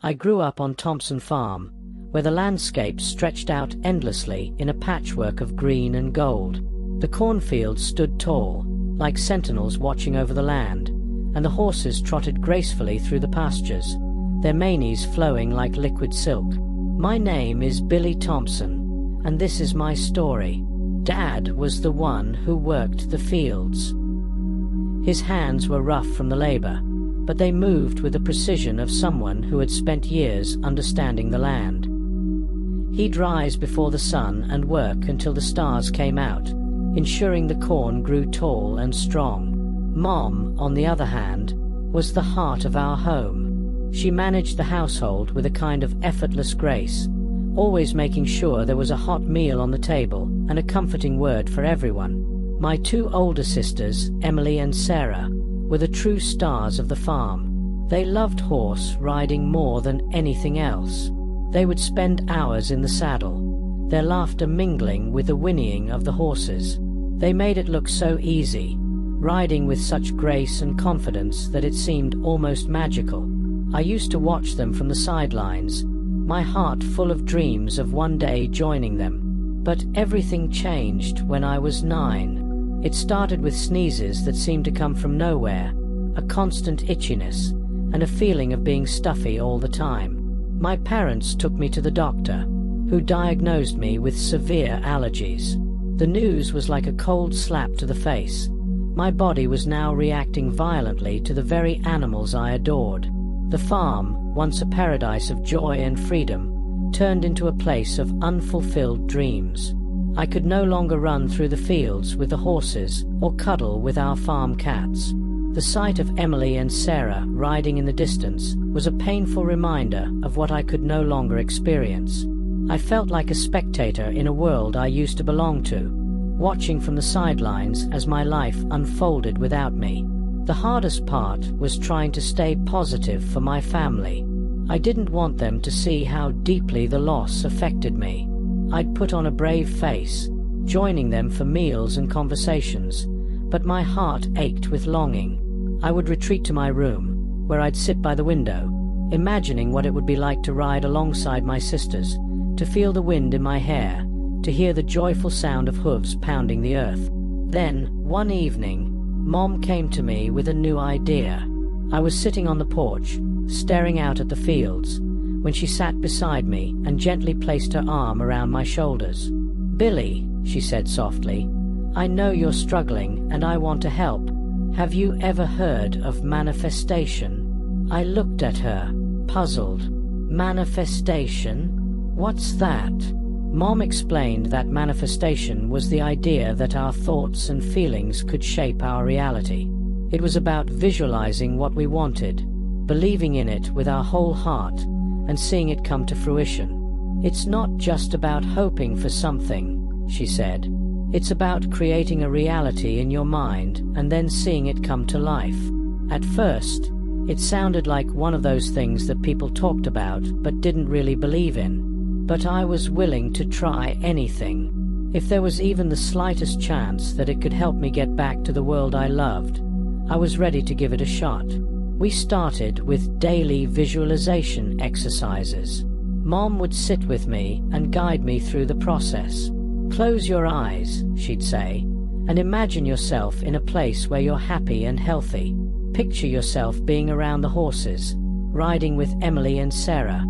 I grew up on Thompson Farm, where the landscape stretched out endlessly in a patchwork of green and gold. The cornfields stood tall, like sentinels watching over the land, and the horses trotted gracefully through the pastures, their manes flowing like liquid silk. My name is Billy Thompson, and this is my story. Dad was the one who worked the fields. His hands were rough from the labor, but they moved with the precision of someone who had spent years understanding the land. He'd rise before the sun and work until the stars came out, ensuring the corn grew tall and strong. Mom, on the other hand, was the heart of our home. She managed the household with a kind of effortless grace, always making sure there was a hot meal on the table and a comforting word for everyone. My two older sisters, Emily and Sarah, were the true stars of the farm. They loved horse riding more than anything else. They would spend hours in the saddle, their laughter mingling with the whinnying of the horses. They made it look so easy, riding with such grace and confidence that it seemed almost magical. I used to watch them from the sidelines, my heart full of dreams of one day joining them. But everything changed when I was 9. It started with sneezes that seemed to come from nowhere, a constant itchiness, and a feeling of being stuffy all the time. My parents took me to the doctor, who diagnosed me with severe allergies. The news was like a cold slap to the face. My body was now reacting violently to the very animals I adored. The farm, once a paradise of joy and freedom, turned into a place of unfulfilled dreams. I could no longer run through the fields with the horses or cuddle with our farm cats. The sight of Emily and Sarah riding in the distance was a painful reminder of what I could no longer experience. I felt like a spectator in a world I used to belong to, watching from the sidelines as my life unfolded without me. The hardest part was trying to stay positive for my family. I didn't want them to see how deeply the loss affected me. I'd put on a brave face, joining them for meals and conversations, but my heart ached with longing. I would retreat to my room, where I'd sit by the window, imagining what it would be like to ride alongside my sisters, to feel the wind in my hair, to hear the joyful sound of hooves pounding the earth. Then, one evening, Mom came to me with a new idea. I was sitting on the porch, staring out at the fields, when she sat beside me and gently placed her arm around my shoulders. "Billy," she said softly, "I know you're struggling and I want to help. Have you ever heard of manifestation?" I looked at her, puzzled. "Manifestation? What's that?" Mom explained that manifestation was the idea that our thoughts and feelings could shape our reality. It was about visualizing what we wanted, believing in it with our whole heart, and seeing it come to fruition. "It's not just about hoping for something," she said. "It's about creating a reality in your mind and then seeing it come to life." At first, it sounded like one of those things that people talked about but didn't really believe in. But I was willing to try anything. If there was even the slightest chance that it could help me get back to the world I loved, I was ready to give it a shot. We started with daily visualization exercises. Mom would sit with me and guide me through the process. "Close your eyes," she'd say, "and imagine yourself in a place where you're happy and healthy. Picture yourself being around the horses, riding with Emily and Sarah,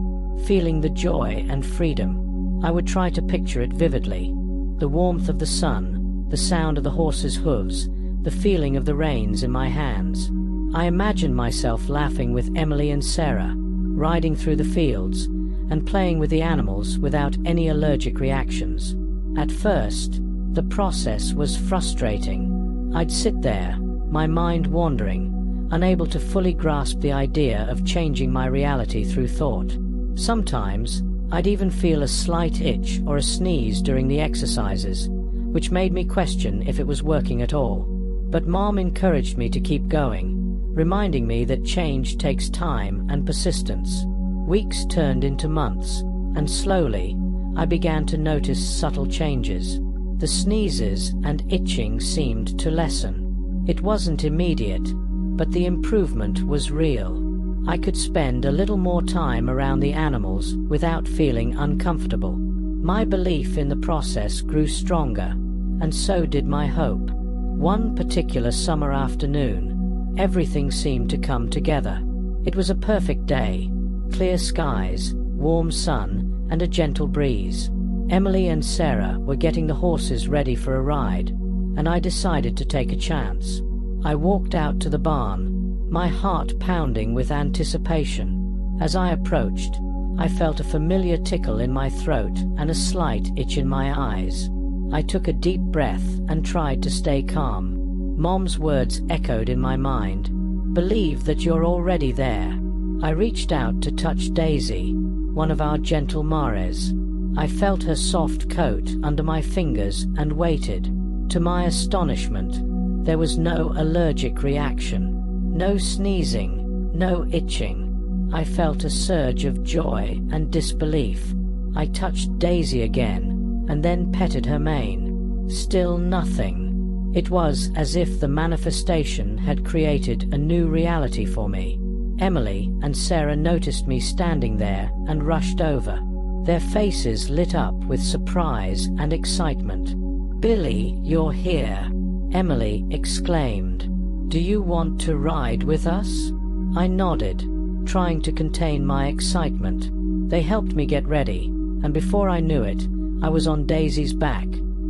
feeling the joy and freedom." I would try to picture it vividly. The warmth of the sun, the sound of the horses' hooves, the feeling of the reins in my hands. I imagined myself laughing with Emily and Sarah, riding through the fields, and playing with the animals without any allergic reactions. At first, the process was frustrating. I'd sit there, my mind wandering, unable to fully grasp the idea of changing my reality through thought. Sometimes, I'd even feel a slight itch or a sneeze during the exercises, which made me question if it was working at all. But Mom encouraged me to keep going, reminding me that change takes time and persistence. Weeks turned into months, and slowly, I began to notice subtle changes. The sneezes and itching seemed to lessen. It wasn't immediate, but the improvement was real. I could spend a little more time around the animals without feeling uncomfortable. My belief in the process grew stronger, and so did my hope. One particular summer afternoon, everything seemed to come together. It was a perfect day, clear skies, warm sun, and a gentle breeze. Emily and Sarah were getting the horses ready for a ride, and I decided to take a chance. I walked out to the barn, my heart pounding with anticipation. As I approached, I felt a familiar tickle in my throat and a slight itch in my eyes. I took a deep breath and tried to stay calm. Mom's words echoed in my mind. "Believe that you're already there." I reached out to touch Daisy, one of our gentle mares. I felt her soft coat under my fingers and waited. To my astonishment, there was no allergic reaction, no sneezing, no itching. I felt a surge of joy and disbelief. I touched Daisy again, and then petted her mane. Still nothing. It was as if the manifestation had created a new reality for me. Emily and Sarah noticed me standing there and rushed over. Their faces lit up with surprise and excitement. "Billy, you're here!" Emily exclaimed. "Do you want to ride with us?" I nodded, trying to contain my excitement. They helped me get ready, and before I knew it, I was on Daisy's back,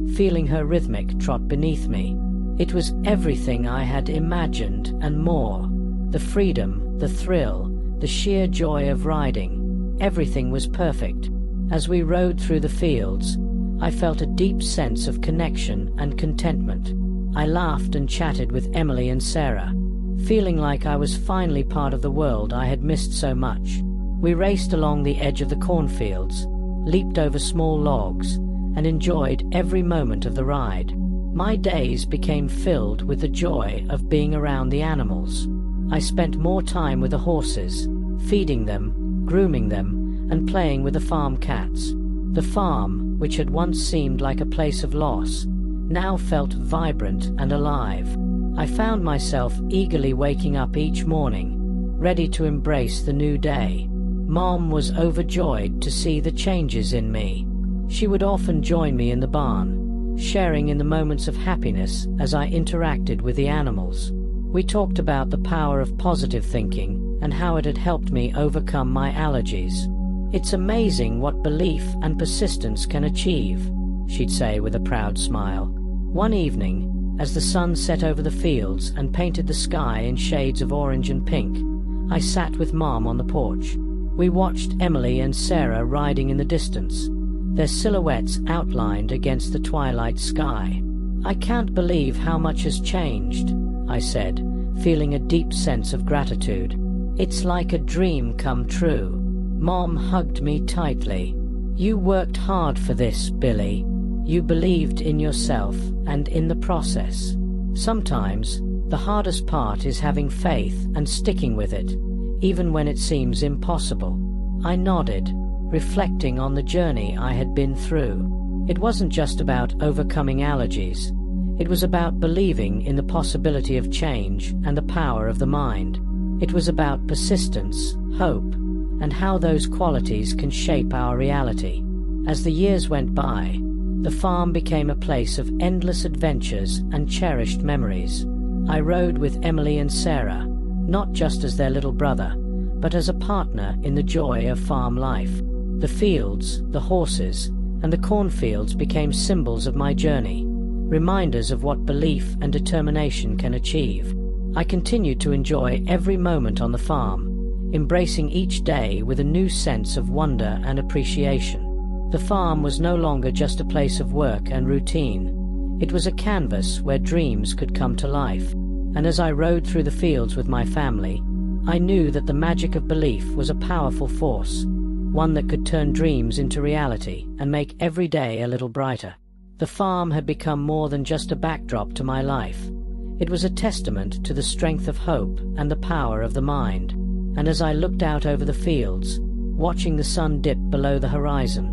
feeling her rhythmic trot beneath me. It was everything I had imagined and more. The freedom, the thrill, the sheer joy of riding. Everything was perfect. As we rode through the fields, I felt a deep sense of connection and contentment. I laughed and chatted with Emily and Sarah, feeling like I was finally part of the world I had missed so much. We raced along the edge of the cornfields, leaped over small logs, and enjoyed every moment of the ride. My days became filled with the joy of being around the animals. I spent more time with the horses, feeding them, grooming them, and playing with the farm cats. The farm, which had once seemed like a place of loss, now felt vibrant and alive. I found myself eagerly waking up each morning, ready to embrace the new day. Mom was overjoyed to see the changes in me. She would often join me in the barn, sharing in the moments of happiness as I interacted with the animals. We talked about the power of positive thinking and how it had helped me overcome my allergies. "It's amazing what belief and persistence can achieve," she'd say with a proud smile. One evening, as the sun set over the fields and painted the sky in shades of orange and pink, I sat with Mom on the porch. We watched Emily and Sarah riding in the distance, their silhouettes outlined against the twilight sky. "I can't believe how much has changed," I said, feeling a deep sense of gratitude. "It's like a dream come true." Mom hugged me tightly. "You worked hard for this, Billy. You believed in yourself and in the process. Sometimes, the hardest part is having faith and sticking with it, even when it seems impossible." I nodded, reflecting on the journey I had been through. It wasn't just about overcoming allergies. It was about believing in the possibility of change and the power of the mind. It was about persistence, hope, and how those qualities can shape our reality. As the years went by, the farm became a place of endless adventures and cherished memories. I rode with Emily and Sarah, not just as their little brother, but as a partner in the joy of farm life. The fields, the horses, and the cornfields became symbols of my journey, reminders of what belief and determination can achieve. I continued to enjoy every moment on the farm, embracing each day with a new sense of wonder and appreciation. The farm was no longer just a place of work and routine. It was a canvas where dreams could come to life. And as I rode through the fields with my family, I knew that the magic of belief was a powerful force, one that could turn dreams into reality and make every day a little brighter. The farm had become more than just a backdrop to my life. It was a testament to the strength of hope and the power of the mind. And as I looked out over the fields, watching the sun dip below the horizon,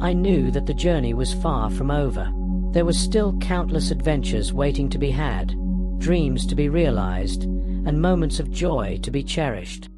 I knew that the journey was far from over. There were still countless adventures waiting to be had, dreams to be realized, and moments of joy to be cherished.